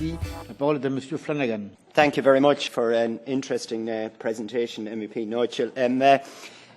Merci. La parole est à Monsieur Flanagan. Thank you very much for an interesting presentation, MEP Nigel.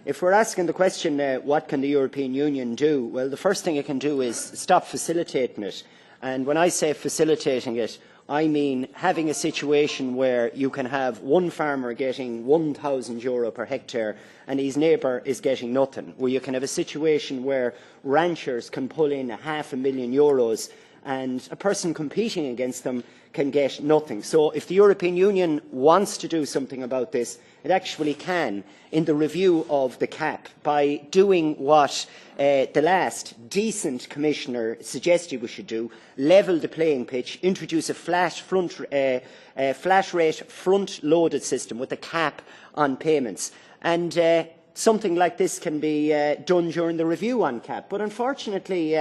If we're asking the question, what can the European Union do? Well, the first thing it can do is stop facilitating it. And when I say facilitating it, I mean having a situation where you can have one farmer getting €1,000 per hectare and his neighbour is getting nothing, where you can have a situation where ranchers can pull in €500,000 and a person competing against them can get nothing. So if the European Union wants to do something about this, it actually can, in the review of the CAP, by doing what the last decent commissioner suggested we should do: level the playing pitch, introduce a flat rate front-loaded system with a cap on payments. And something like this can be done during the review on CAP. But unfortunately,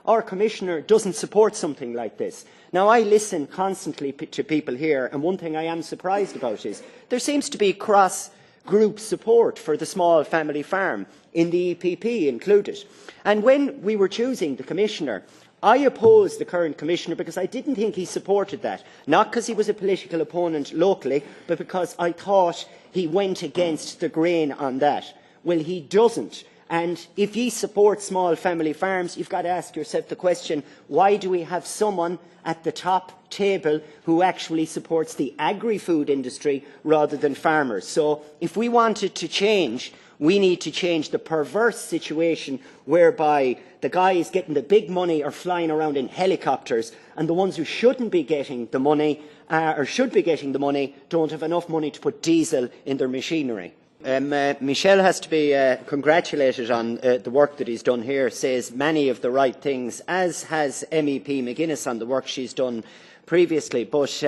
our Commissioner doesn't support something like this. Now, I listen constantly to people here, and one thing I am surprised about is there seems to be cross-group support for the small family farm, in the EPP included. And when we were choosing the Commissioner, I opposed the current Commissioner because I didn't think he supported that. Not because he was a political opponent locally, but because I thought he went against the grain on that. Well, he doesn't. And if you support small family farms, you've got to ask yourself the question, why do we have someone at the top table who actually supports the agri-food industry rather than farmers? So if we wanted to change, we need to change the perverse situation whereby the guys getting the big money are flying around in helicopters, and the ones who shouldn't be getting the money, or should be getting the money, don't have enough money to put diesel in their machinery. Michel has to be congratulated on the work that he's done here, says many of the right things, as has MEP McGuinness on the work she's done previously. But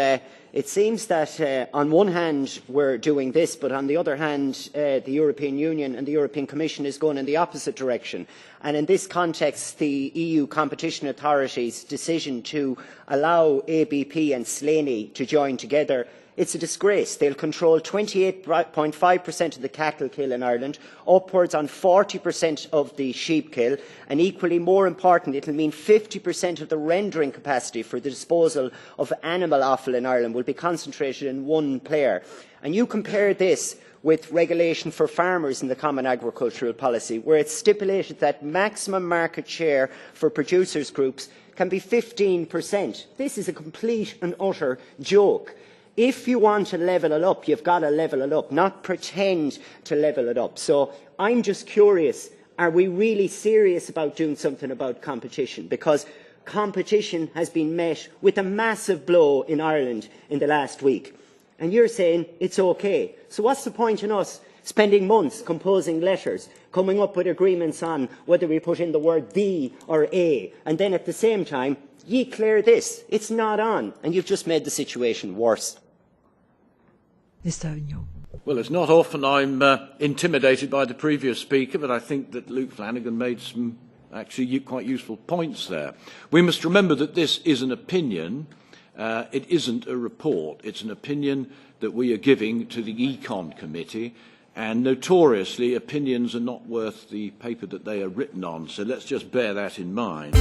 it seems that on one hand we're doing this, but on the other hand the European Union and the European Commission is going in the opposite direction. And in this context, the EU competition authority's decision to allow ABP and Slaney to join together, it's a disgrace. They'll control 28.5% of the cattle kill in Ireland, upwards on 40% of the sheep kill, and equally more important, it will mean 50% of the rendering capacity for the disposal of animal offal in Ireland will be concentrated in one player. And you compare this with regulation for farmers in the Common Agricultural Policy, where it's stipulated that maximum market share for producers' groups can be 15%. This is a complete and utter joke. If you want to level it up, you've got to level it up, not pretend to level it up. So I'm just curious, are we really serious about doing something about competition? Because competition has been met with a massive blow in Ireland in the last week. And you're saying it's okay. So what's the point in us spending months composing letters, coming up with agreements on whether we put in the word "the" or "a", and then at the same time, ye clear this, it's not on, and you've just made the situation worse. Well, it's not often I'm intimidated by the previous speaker, but I think that Luke Flanagan made some actually quite useful points there. We must remember that this is an opinion. It isn't a report. It's an opinion that we are giving to the Econ Committee, and notoriously opinions are not worth the paper that they are written on, so let's just bear that in mind.